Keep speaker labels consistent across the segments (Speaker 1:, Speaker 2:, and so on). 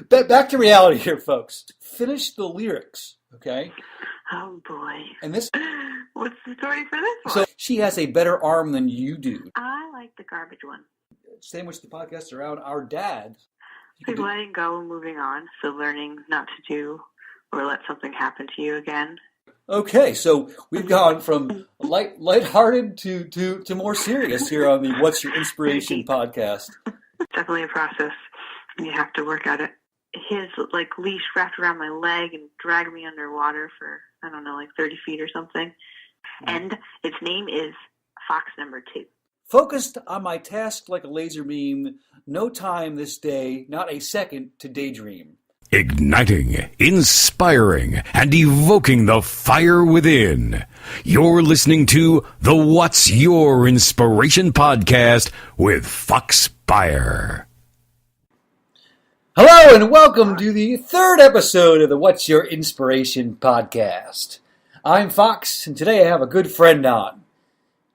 Speaker 1: Back to reality here, folks. Finish the lyrics, okay?
Speaker 2: Oh boy.
Speaker 1: And this,
Speaker 2: What's the story for this
Speaker 1: so
Speaker 2: one?
Speaker 1: she has a better arm than you do.
Speaker 2: I like the garbage one.
Speaker 1: Sandwich the podcast around our dad.
Speaker 2: Like letting go and moving on. So learning not to do or let something happen to you again.
Speaker 1: Okay, so we've gone from lighthearted to more serious here on the What's Your Inspiration podcast.
Speaker 2: Definitely a process. You have to work at it. His leash wrapped around my leg and dragged me underwater for, I don't know, 30 feet or something. And its name is Fox number 2.
Speaker 1: Focused on my task like a laser beam, no time this day, not a second to daydream.
Speaker 3: Igniting, inspiring, and evoking the fire within. You're listening to the What's Your Inspiration podcast with Fox Beyer.
Speaker 1: Hello and welcome to the third episode of the What's Your Inspiration podcast. I'm Fox, and today I have a good friend on.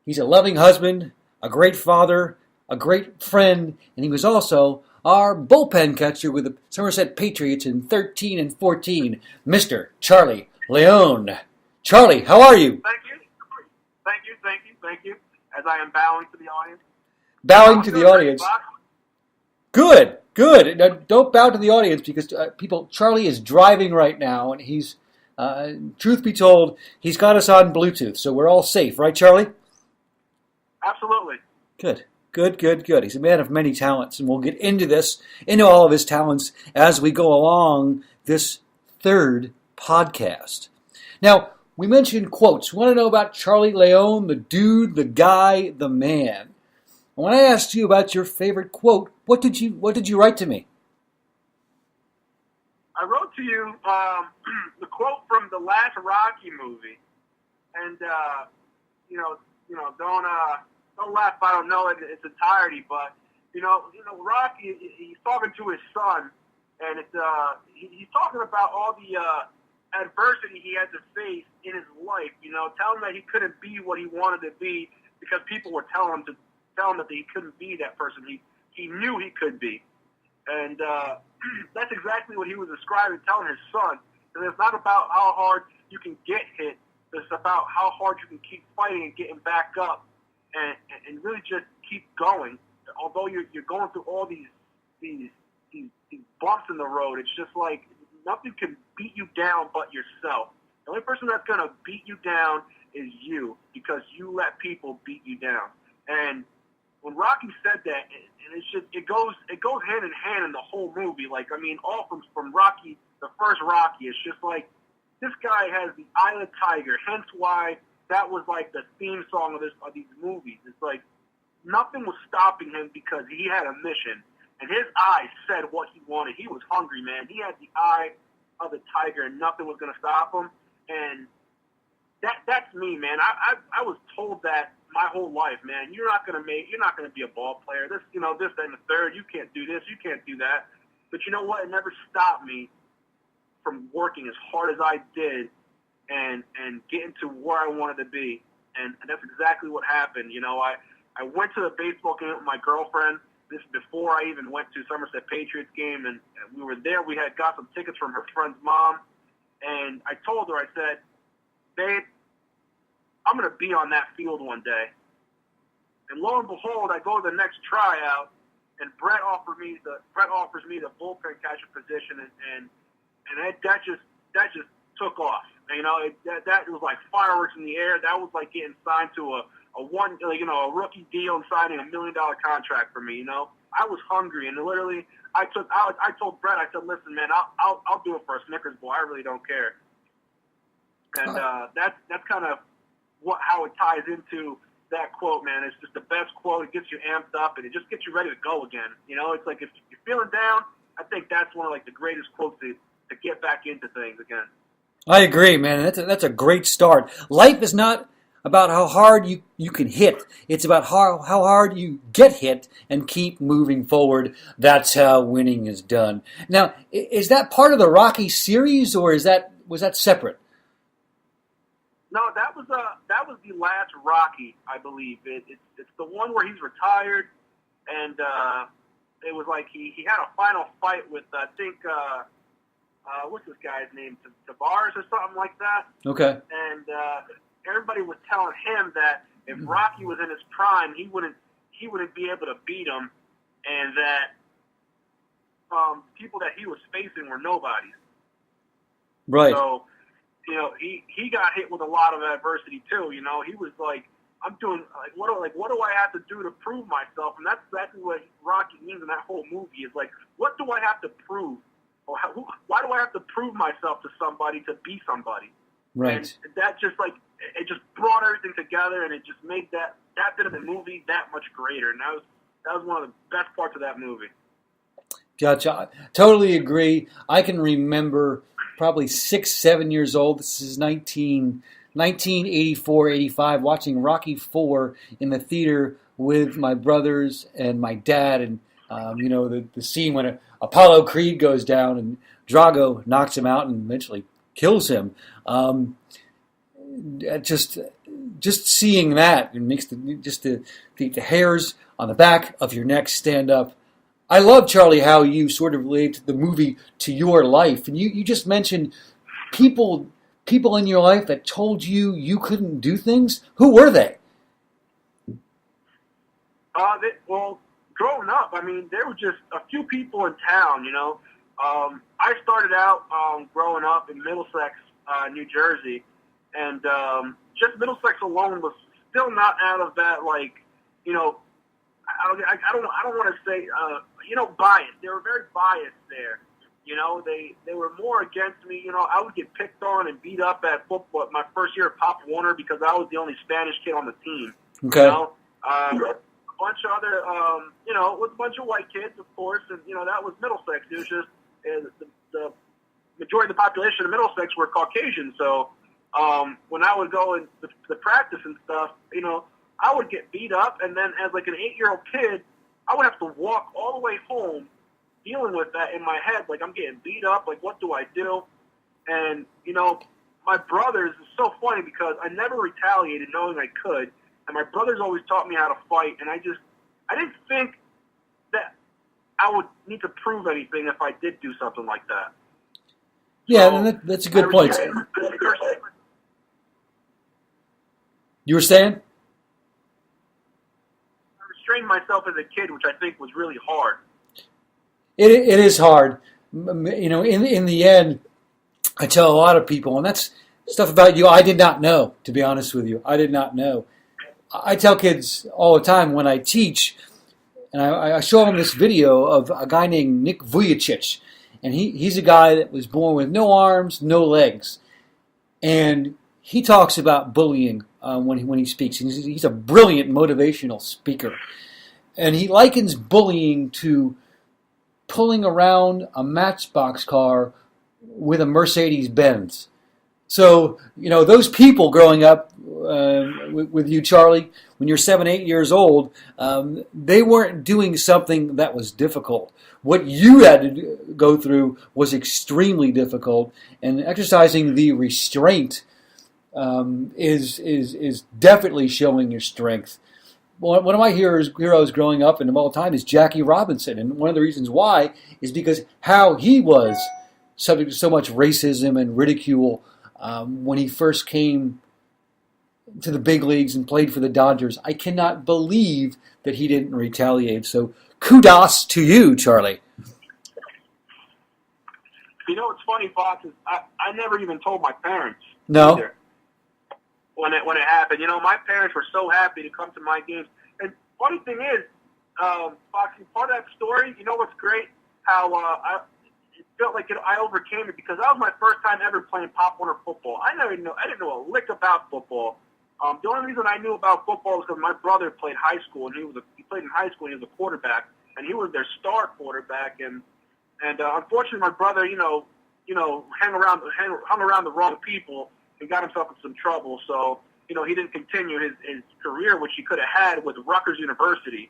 Speaker 1: He's a loving husband, a great father, a great friend, and he was also our bullpen catcher with the Somerset Patriots in 13 and 14, Mr. Charley Leon. Charlie, how are you?
Speaker 4: Thank you. As I am bowing to the audience.
Speaker 1: Bowing to the audience. Good. Now, don't bow to the audience because Charlie is driving right now, and he's, truth be told, he's got us on Bluetooth, so we're all safe, right, Charlie?
Speaker 4: Absolutely.
Speaker 1: Good. He's a man of many talents, and we'll get into all of his talents as we go along this third podcast. Now, we mentioned quotes. We want to know about Charley Leon, the dude, the guy, the man. And when I asked you about your favorite quote, what did you write to me?
Speaker 4: I wrote to you the quote from the last Rocky movie, and don't laugh if I don't know it in its entirety, but Rocky, he's talking to his son, and he's talking about all the adversity he had to face in his life. Telling him that he couldn't be what he wanted to be because people were telling him that he couldn't be that person he knew he could be, and that's exactly what he was describing, telling his son. And it's not about how hard you can get hit; it's about how hard you can keep fighting and getting back up. And really just keep going. Although you're going through all these bumps in the road, it's just like nothing can beat you down but yourself. The only person that's going to beat you down is you, because you let people beat you down. And when Rocky said that, and it goes hand in hand in the whole movie. All from Rocky, the first Rocky, it's just like this guy has the eye of the tiger. Hence why that was the theme song of these movies. It's like nothing was stopping him because he had a mission, and his eyes said what he wanted. He was hungry, man. He had the eye of the tiger, and nothing was going to stop him. And that's me, man. I was told that my whole life, man. You're not going to be a ball player. This, this, that, and the third. You can't do this. You can't do that. But you know what? It never stopped me from working as hard as I did and getting to where I wanted to be. And that's exactly what happened. I went to the baseball game with my girlfriend. This is before I even went to Somerset Patriots game, and we were there. We had got some tickets from her friend's mom, and I told her, I said, babe, I'm going to be on that field one day. And lo and behold, I go to the next tryout, and Brett offers me the bullpen catcher position, and that just took off. That was like fireworks in the air. That was like getting signed to a rookie deal and signing $1 million contract for me. I was hungry, and literally, I told Brett, I said, listen, man, I'll do it for a Snickers bar. I really don't care. And that's kind of how it ties into that quote, man. It's just the best quote. It gets you amped up, and it just gets you ready to go again. It's like if you're feeling down, I think that's one of the greatest quotes to get back into things again.
Speaker 1: I agree, man. That's a great start. Life is not about how hard you can hit. It's about how hard you get hit and keep moving forward. That's how winning is done. Now, is that part of the Rocky series, or was that separate?
Speaker 4: No, that was the last Rocky, I believe. It's the one where he's retired, and it was like he had a final fight with, I think, what's this guy's name? Tavares or something like that.
Speaker 1: Okay.
Speaker 4: And everybody was telling him that if Rocky was in his prime, he wouldn't be able to beat him, and that people that he was facing were nobodies.
Speaker 1: Right.
Speaker 4: So, he got hit with a lot of adversity too. He was like, I'm doing what do I have to do to prove myself? And that's exactly what Rocky means in that whole movie. Is like, what do I have to prove? Or why do I have to prove myself to somebody to be somebody?
Speaker 1: Right.
Speaker 4: And that just it just brought everything together, and it just made that bit of the movie that much greater. And that was one of the best parts of that movie.
Speaker 1: Gotcha. Totally agree. I can remember probably 6, 7 years old. This is 1984, 85, watching Rocky IV in the theater with my brothers and my dad. And, the scene when Apollo Creed goes down and Drago knocks him out and eventually kills him. Just seeing that, it makes the hairs on the back of your neck stand up. I love, Charlie, how you sort of relate the movie to your life. And you just mentioned people in your life that told you couldn't do things. Who were they?
Speaker 4: Well, growing up, there were just a few people in town, I started out growing up in Middlesex, New Jersey. And just Middlesex alone was still not out of that, I don't want to say, biased. They were very biased there. They were more against me. I would get picked on and beat up at football my first year at Pop Warner because I was the only Spanish kid on the team.
Speaker 1: Okay.
Speaker 4: A bunch of other, with a bunch of white kids, of course, and, that was Middlesex. It was just the majority of the population of Middlesex were Caucasian, so when I would go in the practice and stuff, I would get beat up, and then as an 8-year-old kid, I would have to walk all the way home dealing with that in my head. I'm getting beat up. What do I do? And, my brothers, it's so funny because I never retaliated knowing I could, and my brothers always taught me how to fight, and I didn't think that I would need to prove anything if I did do something like that.
Speaker 1: Yeah,
Speaker 4: so
Speaker 1: and that's a good point. You were saying?
Speaker 4: I restrained myself as a kid, which I think was really hard.
Speaker 1: It is hard. In the end, I tell a lot of people, and that's stuff about you I did not know, to be honest with you. I did not know. I tell kids all the time when I teach, and I show them this video of a guy named Nick Vujicic, and he's a guy that was born with no arms, no legs, and he talks about bullying when he speaks. And he's a brilliant motivational speaker, and he likens bullying to pulling around a Matchbox car with a Mercedes-Benz. So, those people growing up with you, Charlie, when you're 7, 8 years old, they weren't doing something that was difficult. What you had to go through was extremely difficult, and exercising the restraint is definitely showing your strength. One of my heroes growing up and of all time is Jackie Robinson, and one of the reasons why is because how he was subject to so much racism and ridicule when he first came to the big leagues and played for the Dodgers. I cannot believe that he didn't retaliate. So kudos to you, Charlie.
Speaker 4: What's funny, Fox, is I never even told my parents.
Speaker 1: No.
Speaker 4: Either. When it happened, my parents were so happy to come to my games. And funny thing is, Foxy, part of that story, what's great? How it felt like I overcame it because that was my first time ever playing Pop Warner football. I didn't know a lick about football. The only reason I knew about football was because my brother played high school, and he played in high school, and he was a quarterback, and he was their star quarterback. And unfortunately, my brother, hung around the wrong people and got himself in some trouble. So, he didn't continue his career, which he could have had with Rutgers University.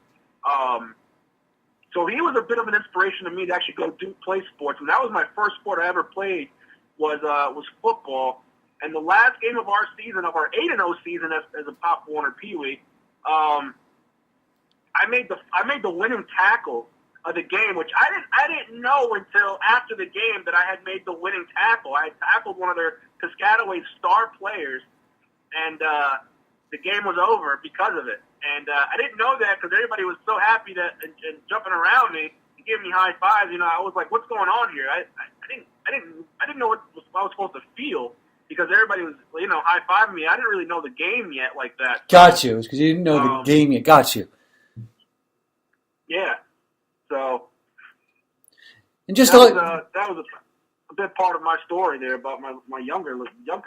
Speaker 4: So he was a bit of an inspiration to me to actually go play sports. And that was my first sport I ever played was football. And the last game of our season, of our 8-0 season as a Pop Warner Pee Wee, I made the winning tackle of the game, which I didn't know until after the game that I had made the winning tackle. I had tackled one of their Piscataway star players, and the game was over because of it. And I didn't know that because everybody was so happy and jumping around me and giving me high fives. You know, I was like, "What's going on here?" I didn't know what I was supposed to feel because everybody was, you know, high fiving me. I didn't really know the game yet like that.
Speaker 1: Got you. It's because you didn't know the game yet. Got you.
Speaker 4: Yeah. So.
Speaker 1: And just
Speaker 4: that was a bit part of my story there about my younger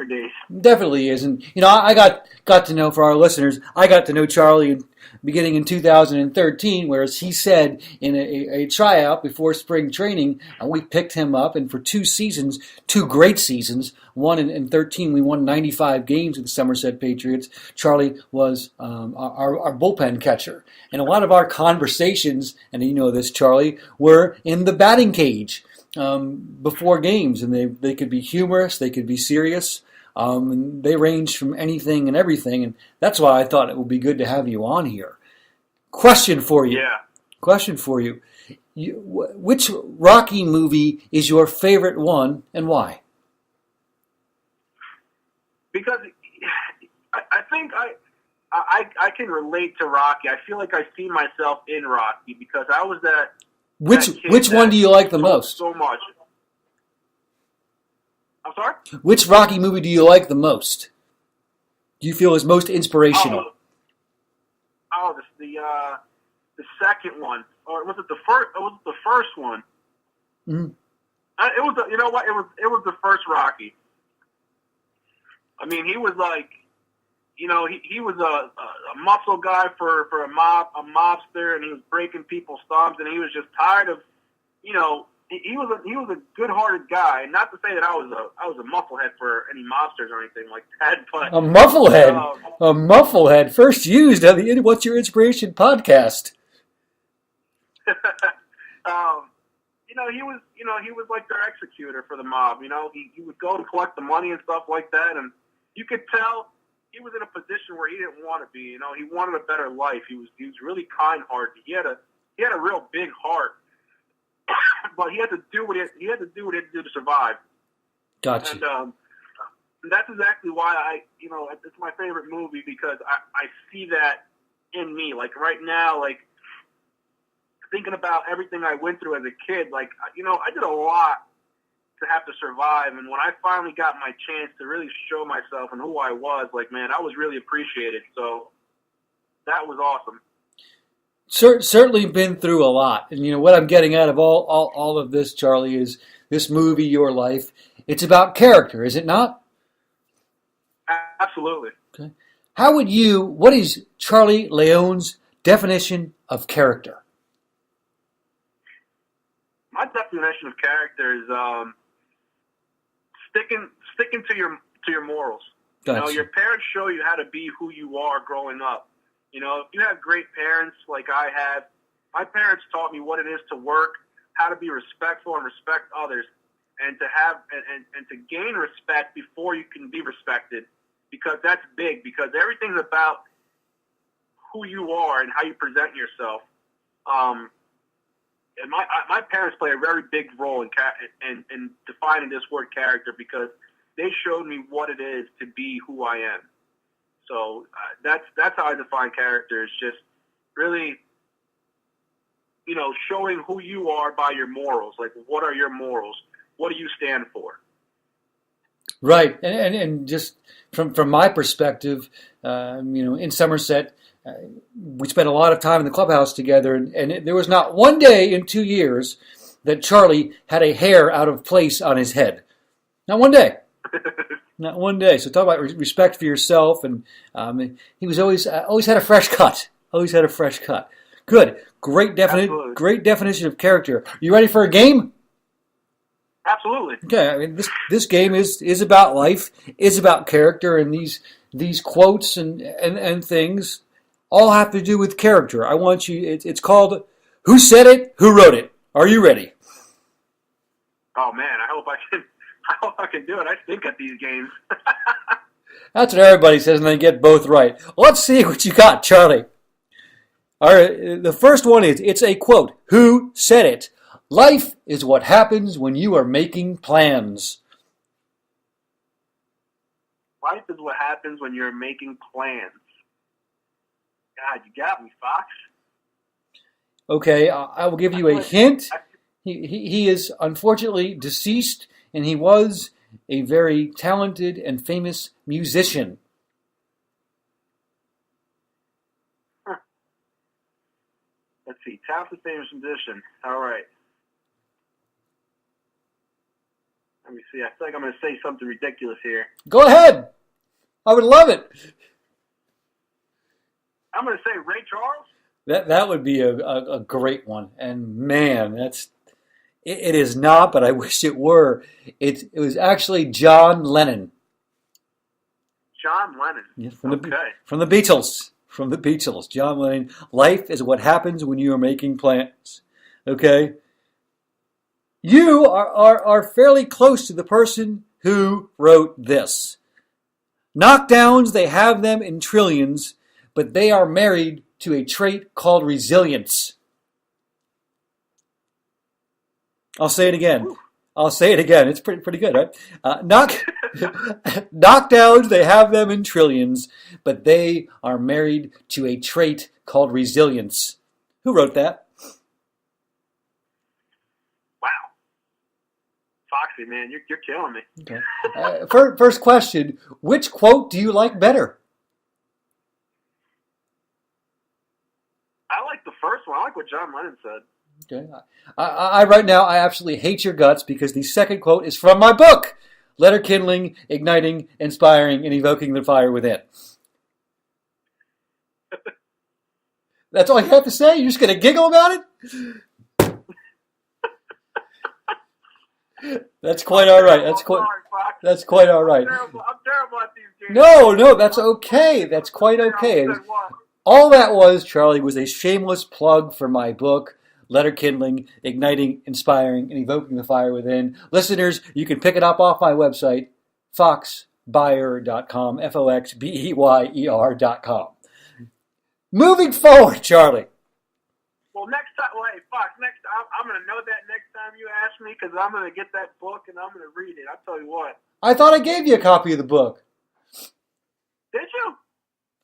Speaker 4: days.
Speaker 1: Definitely is. And, you know, I got to know, for our listeners, I got to know Charlie beginning in 2013, whereas he said in a tryout before spring training, we picked him up, and for 2 seasons, 2 great seasons, one in 13, we won 95 games with the Somerset Patriots. Charlie was our bullpen catcher. And a lot of our conversations, and you know this, Charlie, were in the batting cage before games, and they could be humorous, they could be serious, and they ranged from anything and everything, and that's why I thought it would be good to have you on here. Question for you.
Speaker 4: Yeah.
Speaker 1: Question for you. Which Rocky movie is your favorite one, and why?
Speaker 4: Because I think I can relate to Rocky. I feel like I see myself in Rocky because I was that.
Speaker 1: Which one do you like the most?
Speaker 4: So much. I'm sorry?
Speaker 1: Which Rocky movie do you like the most? Do you feel is most inspirational?
Speaker 4: The second one, or was it the first? It was the first one.
Speaker 1: Mm-hmm.
Speaker 4: It was. You know what? It was the first Rocky. I mean, he was like, you know, he was a muscle guy for a mobster, and he was breaking people's thumbs, and he was just tired of, you know, he was a good-hearted guy. And not to say that I was a musclehead for any mobsters or anything like that, but
Speaker 1: a mufflehead, first used on the What's Your Inspiration podcast.
Speaker 4: He was like their executor for the mob. You know, he would go and collect the money and stuff like that, and you could tell he was in a position where he didn't want to be. You know, he wanted a better life. He was really kind-hearted. He had a real big heart, but he had to do what he had to do to survive.
Speaker 1: Gotcha.
Speaker 4: And that's exactly why it's my favorite movie, because I see that in me. Like right now, like thinking about everything I went through as a kid, like, you know, I did a lot to have to survive, and when I finally got my chance to really show myself and who I was, like, man, I was really appreciated. So that was awesome.
Speaker 1: Certainly been through a lot, and you know what I'm getting out of all of this, Charlie, is this movie, Your Life. It's about character, is it not?
Speaker 4: Absolutely.
Speaker 1: Okay. What is Charley Leon's definition of character?
Speaker 4: My definition of character is sticking to your morals.
Speaker 1: Gotcha.
Speaker 4: You know, your parents show you how to be who you are growing up. You know, if you have great parents like I had, my parents taught me what it is to work, how to be respectful and respect others, and to have and to gain respect before you can be respected, because that's big. Because everything's about who you are and how you present yourself. And my parents play a very big role in defining this word character, because they showed me what it is to be who I am. So that's how I define character, is just really, you know, showing who you are by your morals. Like, what are your morals? What do you stand for? Right,
Speaker 1: and just from my perspective, you know, in Somerset, we spent a lot of time in the clubhouse together, and there was not one day in 2 years that Charlie had a hair out of place on his head. Not one day. Not one day. So talk about respect for yourself, and he was always had a fresh cut. Always had a fresh cut. Good. Great definition of character. You ready for a game?
Speaker 4: Absolutely.
Speaker 1: Okay. I mean, this game is about life, is about character, and these quotes and things all have to do with character. I want you. It's called Who Said It, Who Wrote It. Are you ready?
Speaker 4: Oh man, I hope I can do it. I stink at these games.
Speaker 1: That's what everybody says, and they get both right. Well, let's see what you got, Charlie. All right, the first one is, it's a quote. Who said it? Life is what happens when you are making plans.
Speaker 4: Life is what happens when you're making plans. God, you got me, Fox.
Speaker 1: Okay, I will give you a hint. He is unfortunately deceased, and he was a very talented and famous musician.
Speaker 4: Let's see, talented, famous musician. All right. Let me see. I feel like I'm going to say something ridiculous here.
Speaker 1: Go ahead. I would love it.
Speaker 4: I'm going to say Ray Charles.
Speaker 1: That would be a great one. And man, it is not, but I wish it were. It was actually John Lennon.
Speaker 4: John Lennon.
Speaker 1: Yeah, from the Beatles. From the Beatles. John Lennon. Life is what happens when you are making plans. Okay? You are fairly close to the person who wrote this. Knockdowns, they have them in trillions, but they are married to a trait called resilience. I'll say it again. It's pretty good, right? Knockdowns, they have them in trillions, but they are married to a trait called resilience. Who wrote that?
Speaker 4: Wow. Foxy, man, you're killing me.
Speaker 1: Okay. First question, which quote do you like better?
Speaker 4: I like the first one. I like what John Lennon said.
Speaker 1: Okay. I right now, I absolutely hate your guts because the second quote is from my book, Letter Kindling, Igniting, Inspiring, and Evoking the Fire Within. That's all you have to say? You're just going to giggle about it? That's quite all right. That's quite all right.
Speaker 4: I'm terrible at these games.
Speaker 1: No, that's okay. That's quite okay. All that was, Charlie, was a shameless plug for my book, Letter Kindling, Igniting, Inspiring, and Evoking the Fire Within. Listeners, you can pick it up off my website, foxbeyer.com, FOXBEYER.com. Moving forward, Charlie.
Speaker 4: Well, next time, hey, Fox, I'm going to know that next time you ask me because I'm going to get that book and I'm going to read it. I'll tell you what.
Speaker 1: I thought I gave you a copy of the book.
Speaker 4: Did you?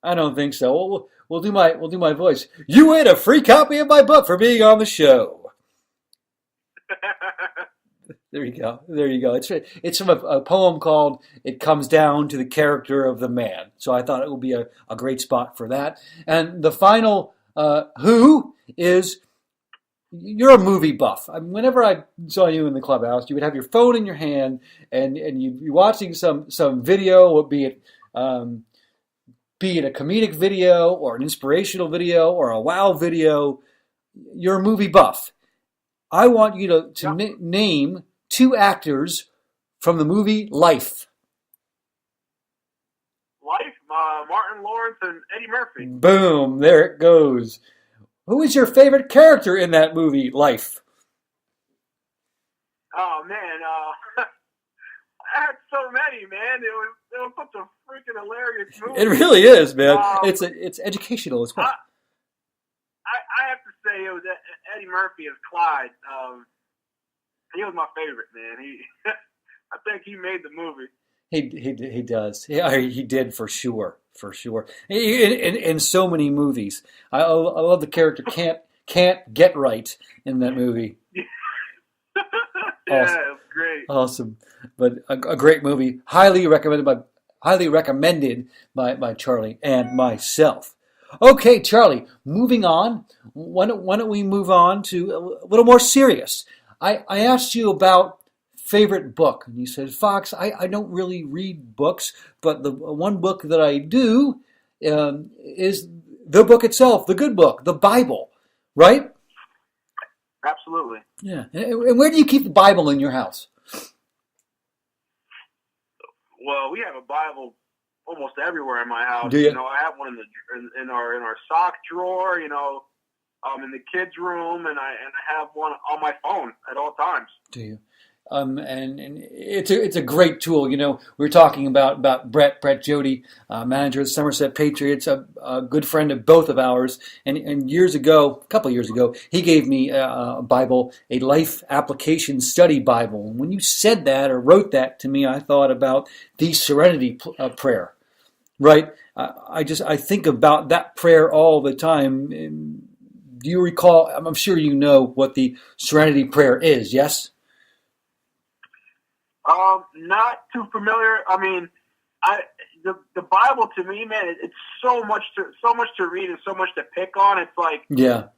Speaker 1: I don't think so. We'll do my voice. You win a free copy of my book for being on the show. There you go. It's from a poem called "It Comes Down to the Character of the Man." So I thought it would be a great spot for that. And the final who is, you're a movie buff. I mean, whenever I saw you in the clubhouse, you would have your phone in your hand and you'd be watching some video, be it a comedic video or an inspirational video or a wow video. You're a movie buff. I want you to name two actors from the movie Life.
Speaker 4: Life, Martin Lawrence and Eddie Murphy.
Speaker 1: Boom, there it goes. Who is your favorite character in that movie, Life?
Speaker 4: Oh, man, I had so many, man. It was such a freaking hilarious movie.
Speaker 1: It really is, man. It's educational as well.
Speaker 4: I have to say it was Eddie Murphy as Clyde. He was my favorite, man. I think he made the movie.
Speaker 1: He does. Yeah, he did for sure. In so many movies, I love the character can't get right in that movie.
Speaker 4: Yeah,
Speaker 1: awesome.
Speaker 4: it was great.
Speaker 1: Awesome, but a great movie. Highly recommended by Charlie and myself. Okay, Charlie. Moving on. Why don't we move on to a little more serious? I asked you about favorite book, and you said, Fox, I don't really read books, but the one book that I do is the book itself, the good book, the Bible, right?
Speaker 4: Absolutely.
Speaker 1: Yeah. And where do you keep the Bible in your house?
Speaker 4: Well, we have a Bible almost everywhere in my house.
Speaker 1: Do you?
Speaker 4: I have one in our sock drawer. In the kids' room, and I have one on my phone at all times.
Speaker 1: Do you? and it's a great tool. You know, we were talking about Brett Jody, manager of the Somerset Patriots, a good friend of both of ours. And a couple of years ago, he gave me a Bible, a Life Application Study Bible. And when you said that or wrote that to me, I thought about the Serenity prayer. Right? I think about that prayer all the time. Do you recall? I'm sure you know what the Serenity prayer is. Yes.
Speaker 4: Not too familiar. I mean, the Bible to me, man, it's so much to read and so much to pick on. It's like,
Speaker 1: yeah,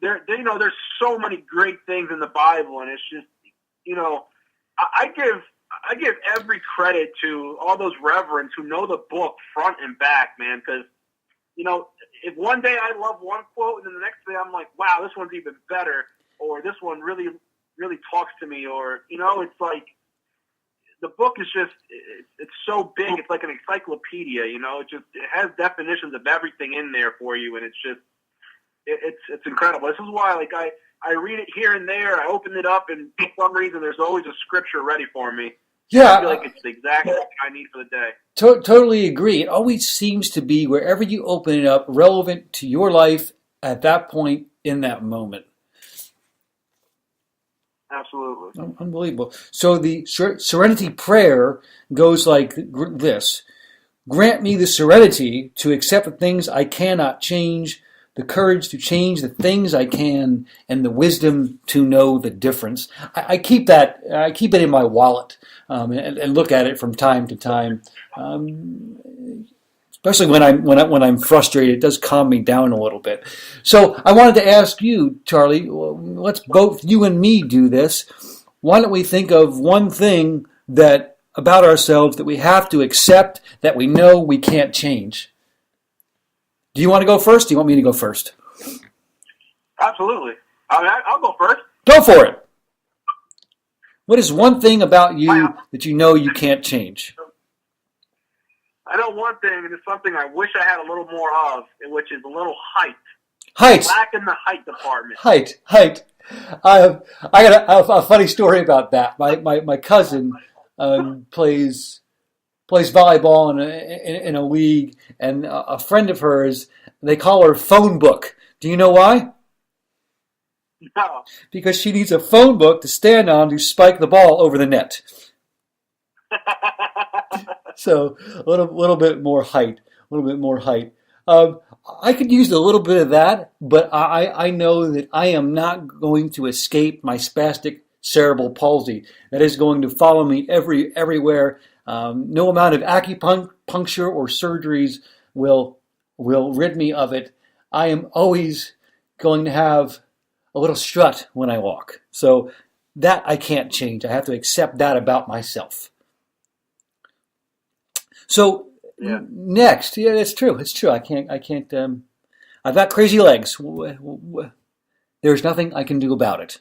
Speaker 4: there's so many great things in the Bible, and it's just, I give every credit to all those reverends who know the book front and back, man, because, if one day I love one quote and then the next day I'm like, wow, this one's even better, or this one really, really talks to me, or, it's like the book is just, it's so big. It's like an encyclopedia, it has definitions of everything in there for you. And it's just, it's incredible. This is why, like, I read it here and there. I open it up, and for some reason, there's always a scripture ready for me.
Speaker 1: Yeah,
Speaker 4: I feel like it's the exact thing I need for the day.
Speaker 1: Totally agree. It always seems to be, wherever you open it up, relevant to your life at that point in that moment.
Speaker 4: Absolutely.
Speaker 1: Unbelievable. So the Serenity prayer goes like this. Grant me the serenity to accept the things I cannot change, the courage to change the things I can, and the wisdom to know the difference. I keep it in my wallet and look at it from time to time. Especially when I'm frustrated, it does calm me down a little bit. So I wanted to ask you, Charley, let's both you and me do this. Why don't we think of one thing that about ourselves that we have to accept, that we know we can't change? Do you want to go first? Do you want me to go first?
Speaker 4: Absolutely. I'll go first.
Speaker 1: Go for it. What is one thing about you that you know you can't change?
Speaker 4: I know one thing, and it's something I wish I had a little more of, which is a little height.
Speaker 1: Height.
Speaker 4: Lack in the height department.
Speaker 1: Height. I got a funny story about that. My cousin plays volleyball in a league, and a friend of hers, they call her Phone Book. Do you know why?
Speaker 4: No.
Speaker 1: Because she needs a phone book to stand on to spike the ball over the net. So a little bit more height. I could use a little bit of that, but I know that I am not going to escape my spastic cerebral palsy. That is going to follow me everywhere. No amount of acupuncture or surgeries will rid me of it. I am always going to have a little strut when I walk. So that I can't change. I have to accept that about myself. So next, yeah, it's true. I can't. I've got crazy legs. There's nothing I can do about it.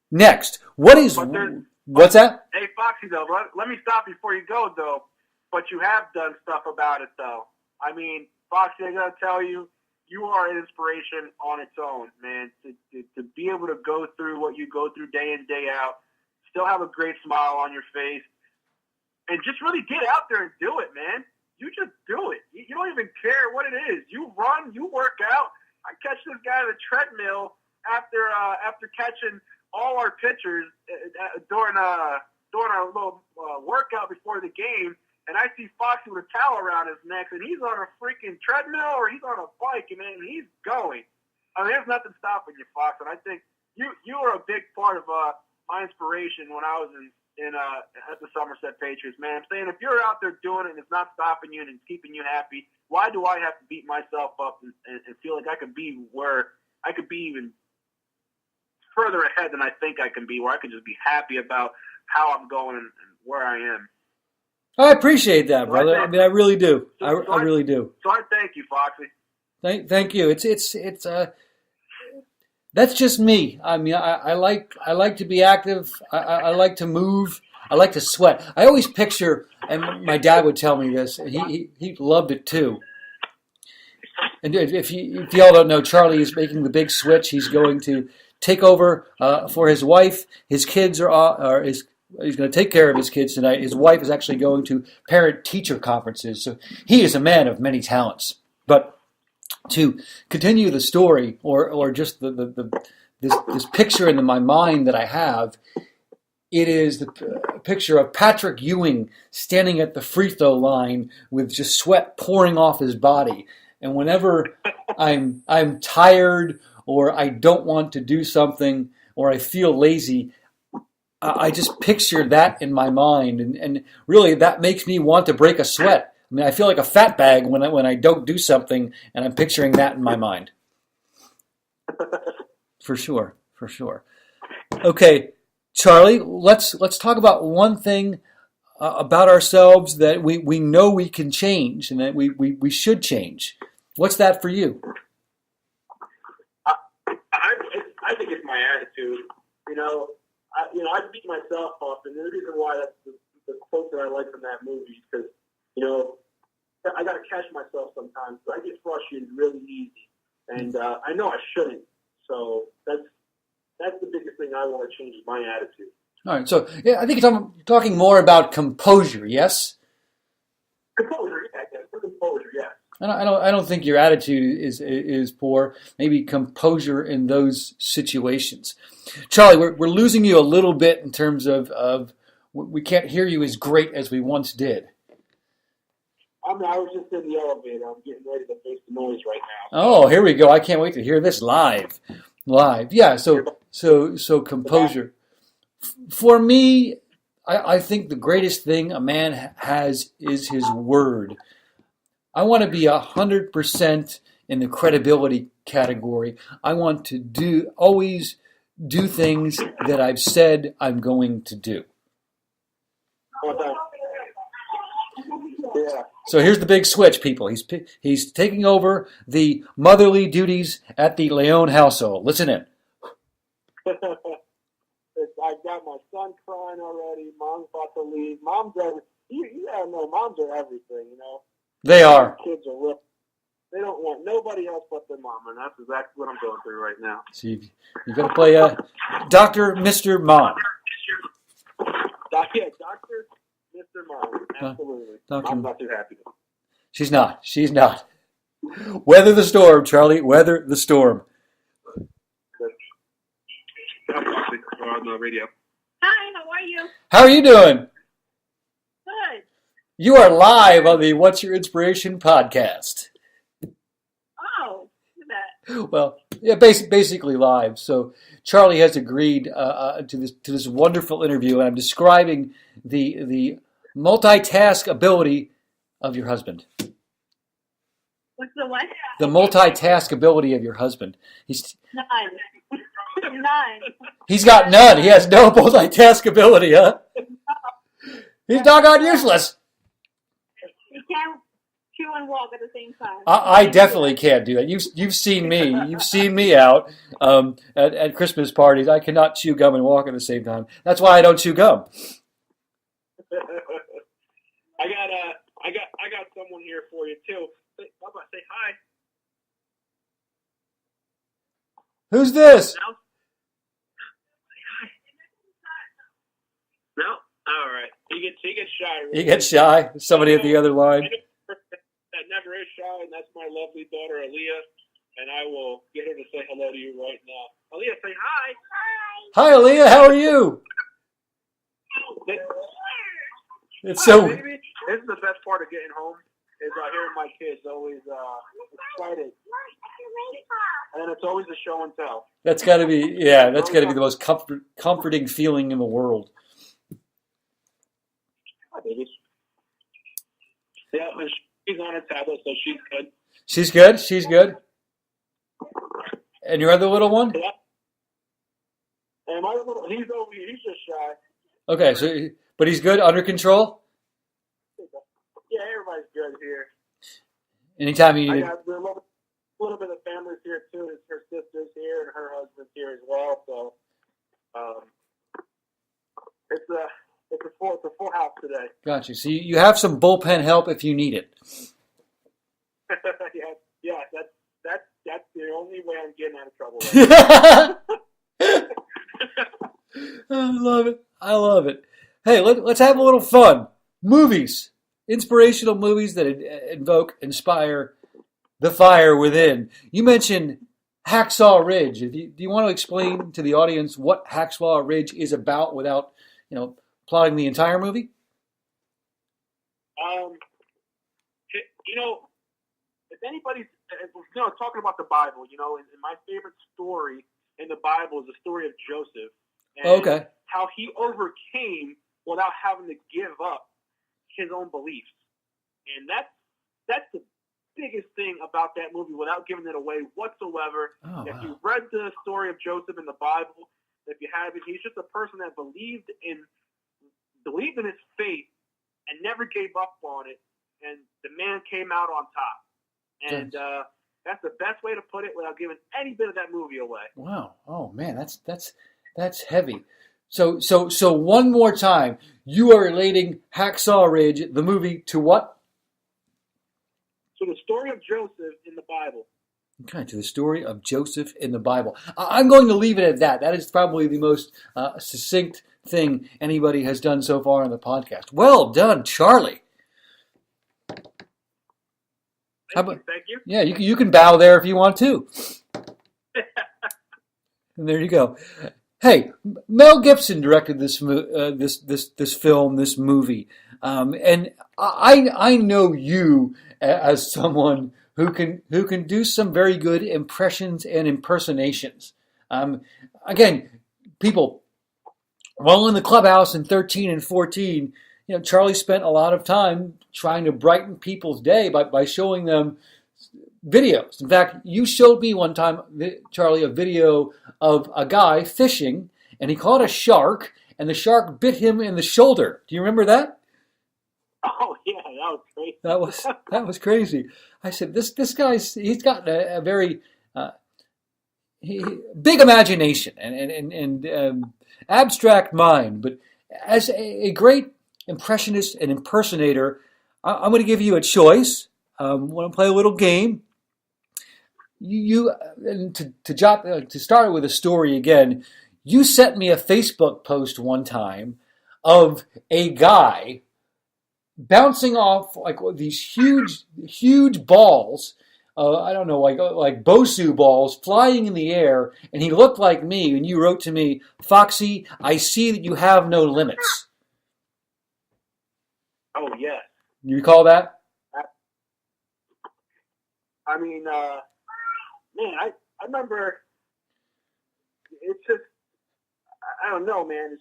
Speaker 1: Next, what's that?
Speaker 4: Hey, Foxy, though, let me stop you before you go, though. But you have done stuff about it, though. I mean, Foxy, I gotta tell you, you are an inspiration on its own, man. To be able to go through what you go through day in, day out, still have a great smile on your face, and just really get out there and do it, man. You just do it. You don't even care what it is. You run, you work out. I catch this guy on the treadmill after catching all our pitchers during our little workout before the game, and I see Foxy with a towel around his neck, and he's on a freaking treadmill or he's on a bike, and he's going. I mean, there's nothing stopping you, Fox. And I think you are a big part of my inspiration when I was at the Somerset Patriots, man. I'm saying if you're out there doing it and it's not stopping you and it's keeping you happy, why do I have to beat myself up and feel like I could be even further ahead than I think I can be, where I can just be happy about how I'm going and where I am?
Speaker 1: I appreciate that, brother. I mean, I really do. I really do.
Speaker 4: So I thank you, Foxy.
Speaker 1: Thank you. It's that's just me. I mean, I like to be active. I like to move. I like to sweat. I always picture, and my dad would tell me this. He loved it too. And if y'all don't know, Charley is making the big switch. He's going to take over for his wife. His kids he's going to take care of his kids tonight. His wife is actually going to parent-teacher conferences. So he is a man of many talents. But to continue the story, or just this picture in my mind that I have, it is the picture of Patrick Ewing standing at the free throw line with just sweat pouring off his body. And whenever I'm tired, or I don't want to do something, or I feel lazy, I just picture that in my mind, and really that makes me want to break a sweat. I mean, I feel like a fat bag when I don't do something, and I'm picturing that in my mind. For sure. Okay, Charley, let's talk about one thing about ourselves that we know we can change, and that we should change. What's that for you?
Speaker 4: I think it's my attitude. I beat myself up, and the reason why that's the quote that I like from that movie is because, I got to catch myself sometimes. But I get frustrated really easy, and I know I shouldn't. So that's the biggest thing I want to change is my attitude.
Speaker 1: All right. So yeah, I think you're talking more about composure. Yes.
Speaker 4: Composure, yes.
Speaker 1: I don't think your attitude is poor. Maybe composure in those situations. Charley, we're losing you a little bit in terms of we can't hear you as great as we once did.
Speaker 4: I was just in the elevator. I'm getting ready to face the noise right now.
Speaker 1: Oh, here we go. I can't wait to hear this live. Yeah. So composure. For me, I think the greatest thing a man has is his word. I want to be 100% in the credibility category. I want to always do things that I've said I'm going to do.
Speaker 4: Yeah.
Speaker 1: So here's the big switch, people. He's taking over the motherly duties at the Leon household. Listen in.
Speaker 4: I got my son crying already. Mom's about to leave. Moms are, you gotta know, moms are everything,
Speaker 1: They are.
Speaker 4: Kids are real. They don't want nobody else but their mom, and that's exactly what I'm going through right now.
Speaker 1: So you got to play Dr. Mr. Mom.
Speaker 4: Dr. Mr. Mom, absolutely. I'm not too happy.
Speaker 1: She's not. Weather the storm, Charley. Weather the storm.
Speaker 4: On the radio.
Speaker 2: Hi, how are you?
Speaker 1: How are you doing?
Speaker 2: Good.
Speaker 1: You are live on the What's Your Inspiration podcast.
Speaker 2: Oh, look at that.
Speaker 1: Well, yeah, basically live. So Charley has agreed to this wonderful interview, and I'm describing the multitask ability of your husband.
Speaker 2: What's the what?
Speaker 1: The multitask ability of your husband.
Speaker 2: None.
Speaker 1: He's got none. He has no multitask ability, huh? He's doggone useless.
Speaker 2: He can't chew and walk at the same time.
Speaker 1: I definitely can't do that. You've seen me. You've seen me out at Christmas parties. I cannot chew gum and walk at the same time. That's why I don't chew gum.
Speaker 4: I got someone here for you too. How about say hi?
Speaker 1: Who's this?
Speaker 4: No. Say hi. No. All right. He gets shy.
Speaker 1: He gets shy. Somebody at the other line.
Speaker 4: That never is shy, and that's my lovely daughter Aaliyah. And I will get her to say hello to you right now. Aaliyah, say hi.
Speaker 1: Hi, Aaliyah. How are you? It's so.
Speaker 4: Baby, this is the best part of getting home. Is hearing my kids always excited, and it's always a show and tell.
Speaker 1: That's got to be the most comforting feeling in the world.
Speaker 4: Hi, baby. Yeah, she's on a tablet, so she's good.
Speaker 1: She's good. She's good. And your other little one?
Speaker 4: Yeah. And my little, he's over here. He's just shy.
Speaker 1: Okay, but he's good, under control.
Speaker 4: Yeah, everybody's good here.
Speaker 1: Anytime you
Speaker 4: I
Speaker 1: need.
Speaker 4: got a little bit of families here too. It's her sister's here and her husband's here as well. So it's a full house today.
Speaker 1: Gotcha. So you have some bullpen help if you need it.
Speaker 4: yeah. That's the only way I'm getting out of trouble. Right
Speaker 1: I love it. I love it. Hey, let's have a little fun. Movies, inspirational movies that inspire the fire within. You mentioned Hacksaw Ridge. Do you want to explain to the audience what Hacksaw Ridge is about without, plotting the entire movie?
Speaker 4: If anybody's, talking about the Bible, and my favorite story in the Bible is the story of Joseph. And how he overcame without having to give up his own beliefs. And that's the biggest thing about that movie without giving it away whatsoever. If you read the story of Joseph in the Bible, if you haven't, he's just a person that believed in his faith and never gave up on it. And the man came out on top. And that's the best way to put it without giving any bit of that movie away.
Speaker 1: Wow. Oh man, that's heavy. So one more time, you are relating Hacksaw Ridge, the movie, to what?
Speaker 4: To the story of Joseph in the Bible.
Speaker 1: Okay, to the story of Joseph in the Bible. I'm going to leave it at that. That is probably the most succinct thing anybody has done so far on the podcast. Well done, Charlie.
Speaker 4: Thank you.
Speaker 1: Yeah, you can bow there if you want to. And there you go. Hey, Mel Gibson directed this film, this movie, and I know you as someone who can do some very good impressions and impersonations. Again, people, while in the clubhouse in 13 and 14, Charlie spent a lot of time trying to brighten people's day by showing them videos. In fact, you showed me one time, Charlie, a video of a guy fishing, and he caught a shark, and the shark bit him in the shoulder. Do you remember that?
Speaker 4: Oh yeah, that was crazy.
Speaker 1: That was crazy. I said, this he's got a very big imagination and abstract mind, but as a great impressionist and impersonator, I'm going to give you a choice. I want to play a little game. To start with a story again, you sent me a Facebook post one time of a guy bouncing off like these huge balls. I don't know, like Bosu balls flying in the air, and he looked like me. And you wrote to me, "Foxy, I see that you have no limits."
Speaker 4: Oh yeah.
Speaker 1: You recall that?
Speaker 4: I mean, man, I remember. It's just, I don't know, man.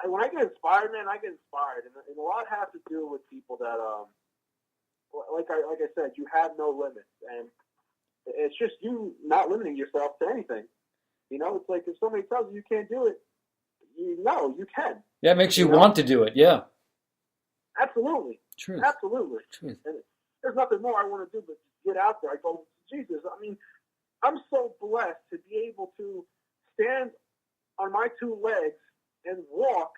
Speaker 4: When I get inspired, man, I get inspired, and a lot has to do with people that, like I said, you have no limits, and it's just you not limiting yourself to anything. It's like if somebody tells you can't do it, you can.
Speaker 1: Yeah, it makes you want to do it. Yeah.
Speaker 4: Absolutely.
Speaker 1: Truth.
Speaker 4: Absolutely.
Speaker 1: Truth.
Speaker 4: And there's nothing more I want to do but get out there. I go, Jesus, I mean, I'm so blessed to be able to stand on my two legs and walk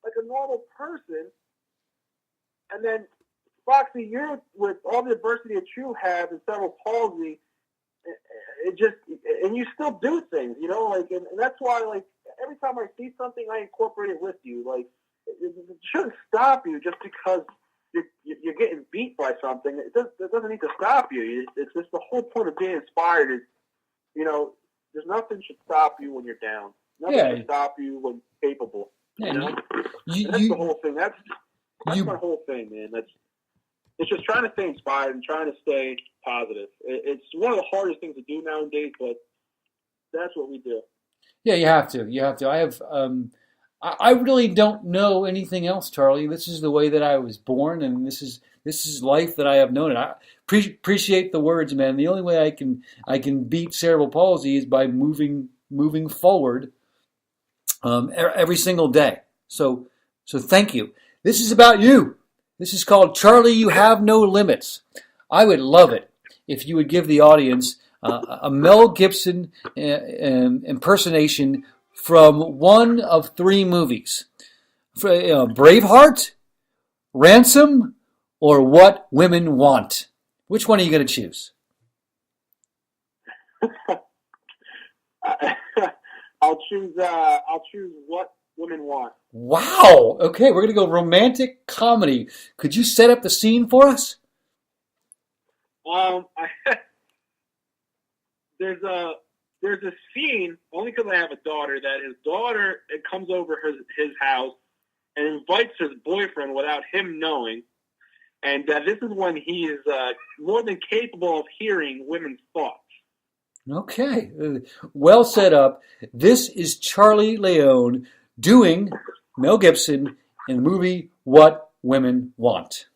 Speaker 4: like a normal person. And then, Foxy, you're with all the adversity that you have and cerebral palsy, and you still do things, and that's why, like, every time I see something, I incorporate it with you. Like, it shouldn't stop you just because you're getting beat by something. It doesn't need to stop you. It's just the whole point of being inspired is, there's nothing should stop you when you're down. Nothing should stop you when capable.
Speaker 1: Yeah,
Speaker 4: that's the whole thing. That's my whole thing, man. It's just trying to stay inspired and trying to stay positive. It's one of the hardest things to do nowadays, but that's what we do. Yeah,
Speaker 1: you have to. I have. I really don't know anything else, Charlie. This is the way that I was born, and this is life that I have known. And I appreciate the words, man. The only way I can beat cerebral palsy is by moving forward every single day. So thank you. This is about you. This is called Charlie, You Have No Limits. I would love it if you would give the audience a Mel Gibson impersonation from one of three movies. Braveheart, Ransom, or What Women Want. Which one are you going to choose?
Speaker 4: I'll choose What Women Want.
Speaker 1: Wow. Okay, we're going to go romantic comedy. Could you set up the scene for us?
Speaker 4: There's a scene, only because I have a daughter, that his daughter comes over his house and invites his boyfriend without him knowing. And this is when he is more than capable of hearing women's thoughts.
Speaker 1: Okay, well set up. This is Charley Leon doing Mel Gibson in the movie What Women Want.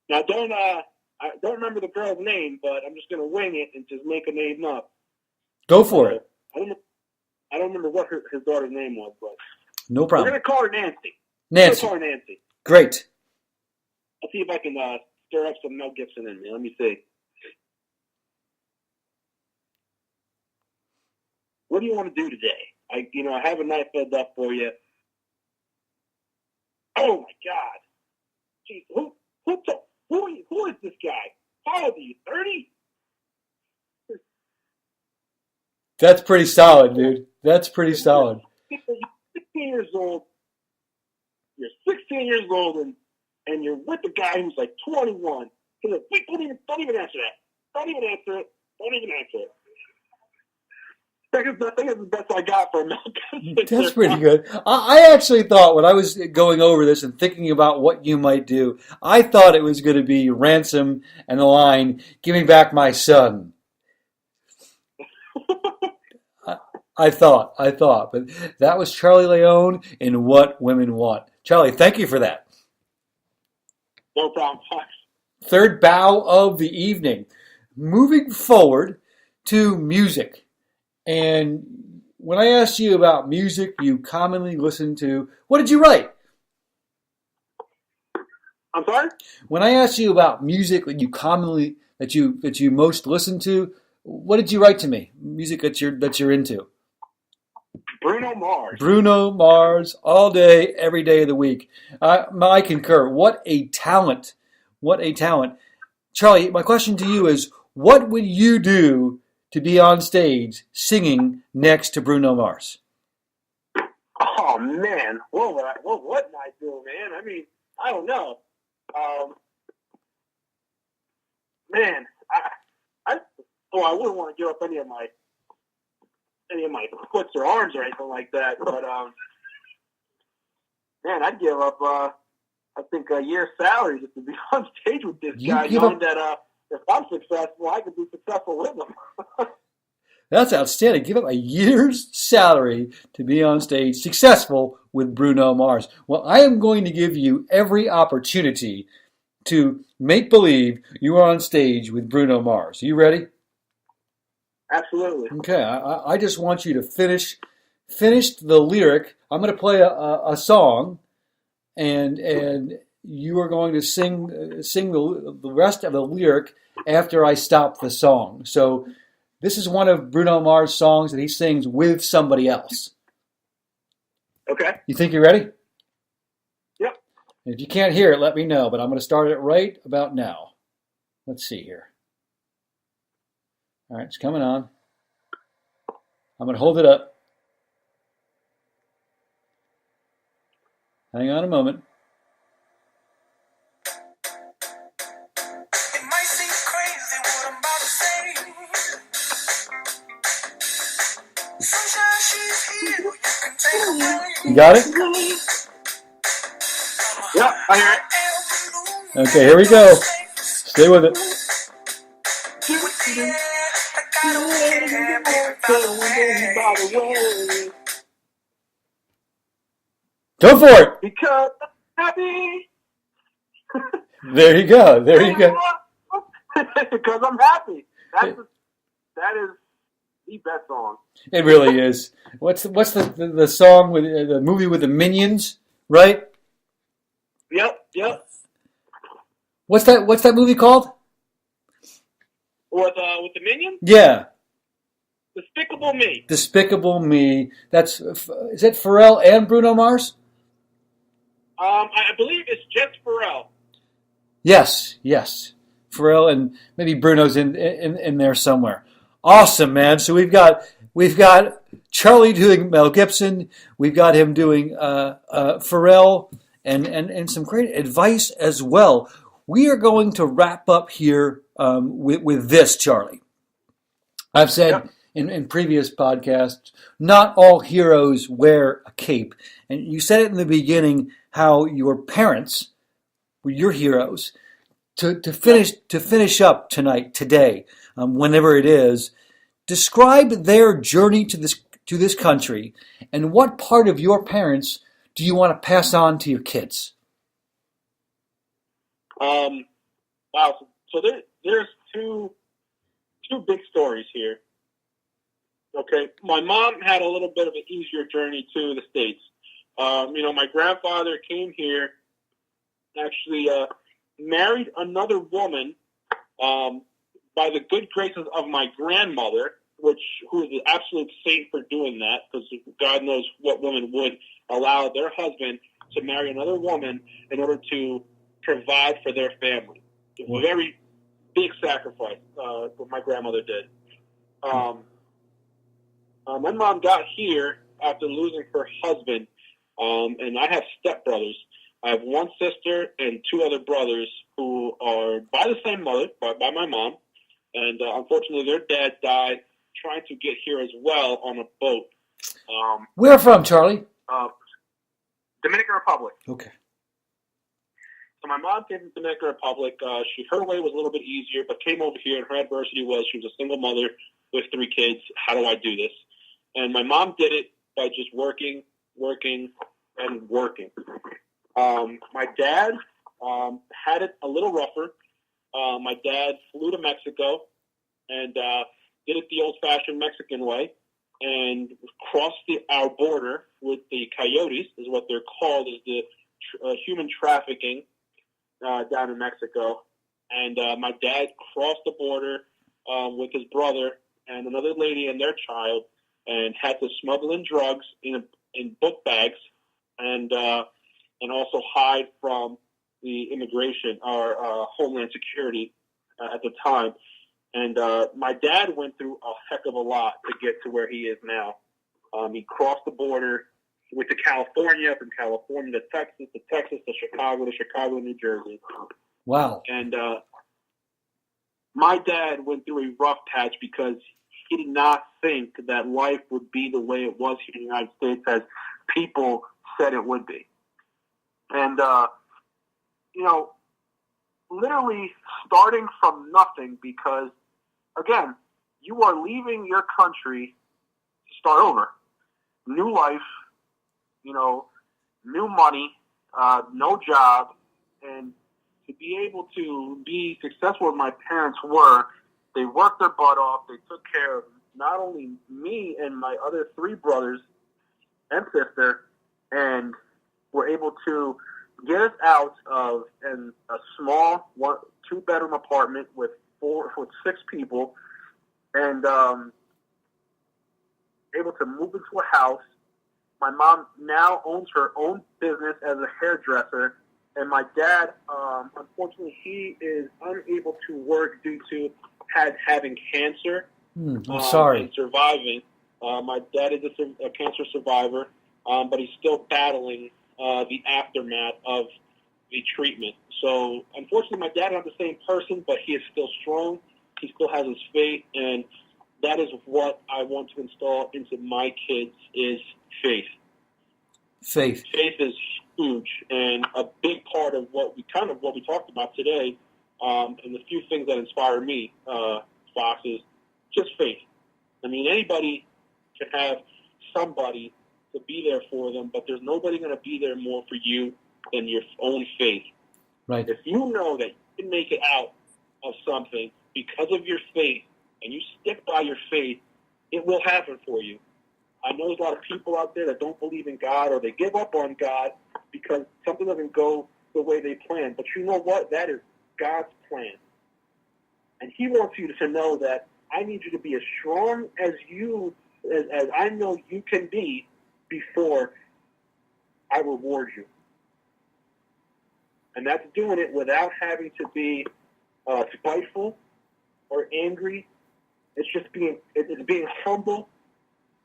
Speaker 4: Now, I don't remember the girl's name, but I'm just going to wing it and just make a name up.
Speaker 1: Go for it.
Speaker 4: I don't remember what his daughter's name was, but
Speaker 1: No problem.
Speaker 4: we're going to call her Nancy.
Speaker 1: Nancy.
Speaker 4: Call her Nancy.
Speaker 1: Great.
Speaker 4: I'll see if I can stir up some Mel Gibson in me. Let me see. What do you want to do today? I have a knife filled up for you. Oh my God! Jeez, who is this guy? How old are you? 30?
Speaker 1: That's pretty solid, dude. That's pretty solid.
Speaker 4: You're 16 years old. You're 16 years old, and you're with a guy who's like 21. He's like, wait, don't even answer that. Don't even answer it. Don't even answer it. I think it's the best I got for Mel Gibson.
Speaker 1: That's pretty good. I actually thought when I was going over this and thinking about what you might do, I thought it was going to be Ransom and the line, "Give me back my son." I thought, but that was Charley Leon in What Women Want. Charlie, thank you for that.
Speaker 4: No problem.
Speaker 1: Third bow of the evening. Moving forward to music. And when I asked you about music you commonly listen to, what did you write?
Speaker 4: I'm sorry?
Speaker 1: When I asked you about music that you most listen to, what did you write to me? Music that you're into.
Speaker 4: Bruno Mars.
Speaker 1: Bruno Mars, all day, every day of the week. I concur. What a talent. What a talent. Charlie, my question to you is, what would you do to be on stage singing next to Bruno Mars?
Speaker 4: Oh, man. What would I do, man? I mean, I don't know. Man, I wouldn't want to give up any of my foots or arms or anything like that, but man, I'd give up I think a year's salary just to be on stage with this guy, knowing that if I'm successful, I could be successful with him.
Speaker 1: That's outstanding. Give up a year's salary to be on stage successful with Bruno Mars. Well, I am going to give you every opportunity to make believe you are on stage with Bruno Mars. Are you ready?
Speaker 4: Absolutely.
Speaker 1: Okay, I just want you to finish the lyric. I'm going to play a song, and you are going to sing the rest of the lyric after I stop the song. So this is one of Bruno Mars' songs that he sings with somebody else.
Speaker 4: Okay.
Speaker 1: You think you're ready?
Speaker 4: Yep.
Speaker 1: If you can't hear it, let me know, but I'm going to start it right about now. Let's see here. All right, it's coming on. I'm going to hold it up. Hang on a moment.
Speaker 5: It might seem crazy what I'm about to say. Sunshine, she's here. You can take a break.
Speaker 1: You got it?
Speaker 4: Yep, I hear it.
Speaker 1: Okay, here we go. Stay with it. Go for it.
Speaker 4: Because I'm happy.
Speaker 1: There you go. There you go.
Speaker 4: Because I'm happy. That is the best song.
Speaker 1: It really is. What's the song with the movie with the Minions, right?
Speaker 4: Yep.
Speaker 1: What's that movie called?
Speaker 4: With the Minions?
Speaker 1: Yeah.
Speaker 4: Despicable Me.
Speaker 1: Despicable Me. Is that Pharrell and Bruno Mars?
Speaker 4: I believe it's just Pharrell.
Speaker 1: Yes. Pharrell and maybe Bruno's in there somewhere. Awesome, man. So we've got We've got Charlie doing Mel Gibson. We've got him doing Pharrell and some great advice as well. We are going to wrap up here with this, Charlie. I've said in previous podcasts, not all heroes wear a cape. And you said it in the beginning how your parents were your heroes. To finish up today, whenever it is, describe their journey to this country, and what part of your parents do you want to pass on to your kids?
Speaker 4: Wow. So there's two big stories here. Okay, my mom had a little bit of an easier journey to the States. My grandfather came here, actually married another woman by the good graces of my grandmother, who is an absolute saint for doing that, because God knows what woman would allow their husband to marry another woman in order to provide for their family. It's a very big sacrifice, what my grandmother did. My mom got here after losing her husband, and I have stepbrothers. I have one sister and two other brothers who are by the same mother, by my mom, and unfortunately their dad died trying to get here as well on a boat.
Speaker 1: Where from, Charlie?
Speaker 4: Dominican Republic.
Speaker 1: Okay.
Speaker 4: So my mom came from Dominican Republic. Her way was a little bit easier, but came over here, and her adversity was she was a single mother with 3 kids. How do I do this? And my mom did it by just working, and working. My dad had it a little rougher. My dad flew to Mexico and did it the old-fashioned Mexican way and crossed our border with the coyotes, is what they're called, is the human trafficking down in Mexico. And my dad crossed the border with his brother and another lady and their child, and had to smuggle in drugs in book bags and also hide from the immigration or Homeland Security at the time. And my dad went through a heck of a lot to get to where he is now. He crossed the border, went to California, from California to Texas to Chicago to New Jersey.
Speaker 1: Wow.
Speaker 4: And my dad went through a rough patch because he did not think that life would be the way it was here in the United States as people said it would be. And, literally starting from nothing because, again, you are leaving your country to start over. New life, new money, no job, and to be able to be successful as my parents were, they worked their butt off. They took care of not only me and my other 3 brothers and sister, and were able to get us out of a small 2-bedroom apartment with 6 people, and able to move into a house. My mom now owns her own business as a hairdresser, and my dad, unfortunately, he is unable to work due to having cancer.
Speaker 1: I'm sorry.
Speaker 4: And surviving. My dad is a cancer survivor, but he's still battling the aftermath of the treatment. So, unfortunately, my dad is not the same person, but he is still strong. He still has his faith, and that is what I want to install into my kids is faith.
Speaker 1: Faith.
Speaker 4: Faith is huge, and a big part of what we talked about today, and the few things that inspire me, Fox, is just faith. I mean, anybody can have somebody to be there for them, but there's nobody going to be there more for you than your own faith.
Speaker 1: Right.
Speaker 4: If you know that you can make it out of something because of your faith, and you stick by your faith, it will happen for you. I know there's a lot of people out there that don't believe in God, or they give up on God because something doesn't go the way they plan. But you know what? That is God's plan. And He wants you to know that I need you to be as strong as I know you can be before I reward you. And that's doing it without having to be spiteful or angry. It's just being humble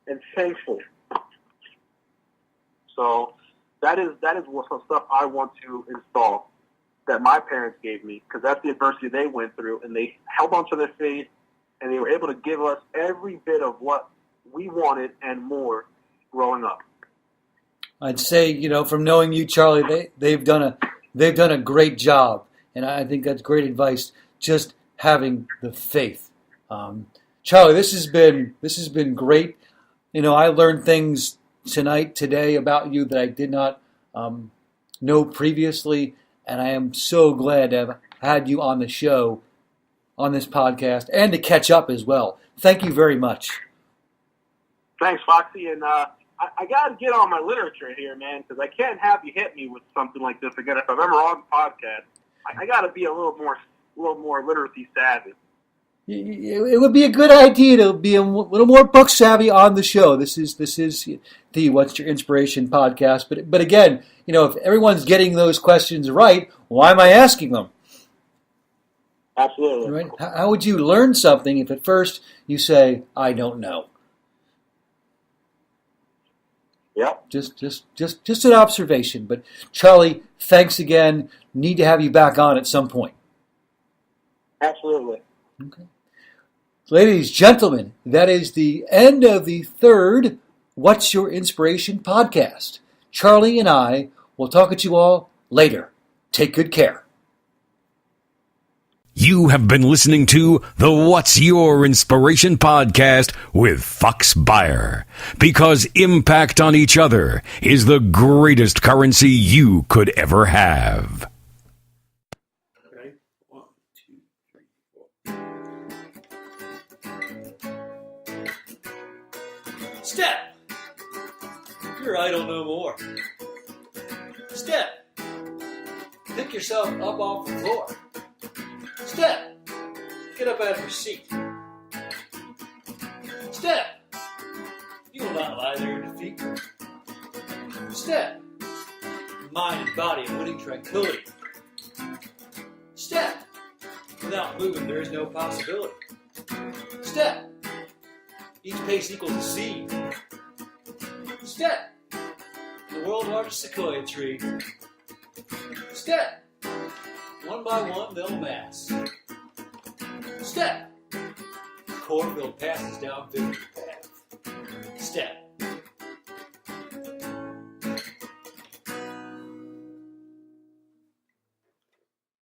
Speaker 4: and thankful. So that is what some stuff I want to install that my parents gave me, because that's the adversity they went through, and they held on to their faith, and they were able to give us every bit of what we wanted and more growing up.
Speaker 1: I'd say, from knowing you, Charlie, they've done a great job, and I think that's great advice. Just having the faith. Charlie, this has been great. I learned things today about you that I did not know previously, and I am so glad to have had you on the show, on this podcast, and to catch up as well. Thank you very much.
Speaker 4: Thanks, Foxy, and I got to get on my literature here, man, because I can't have you hit me with something like this again. If I'm ever on the podcast, I got to be a little more literacy savvy.
Speaker 1: It would be a good idea to be a little more book savvy on the show. This is the What's Your Inspiration podcast. But again, if everyone's getting those questions right, why am I asking them?
Speaker 4: Absolutely.
Speaker 1: Right? How would you learn something if at first you say, I don't know?
Speaker 4: Yep.
Speaker 1: Just an observation. But Charlie, thanks again. Need to have you back on at some point.
Speaker 4: Absolutely.
Speaker 1: Okay. Ladies, gentlemen, that is the end of the third What's Your Inspiration podcast. Charlie and I will talk at you all later. Take good care.
Speaker 3: You have been listening to the What's Your Inspiration podcast with Fox Beyer. Because impact on each other is the greatest currency you could ever have.
Speaker 1: Ready? 1, 2, 3, 4. Step! You're idle no more. Step! Pick yourself up off the floor. Step! Get up out of your seat. Step! You will not lie there in defeat. Step! Mind and body in winning tranquility. Step! Without moving, there is no possibility. Step! Each pace equals a seed. Step! The world's largest sequoia tree. Step! One by one, they'll mass. Step! Cornfield passes down victory path. Step!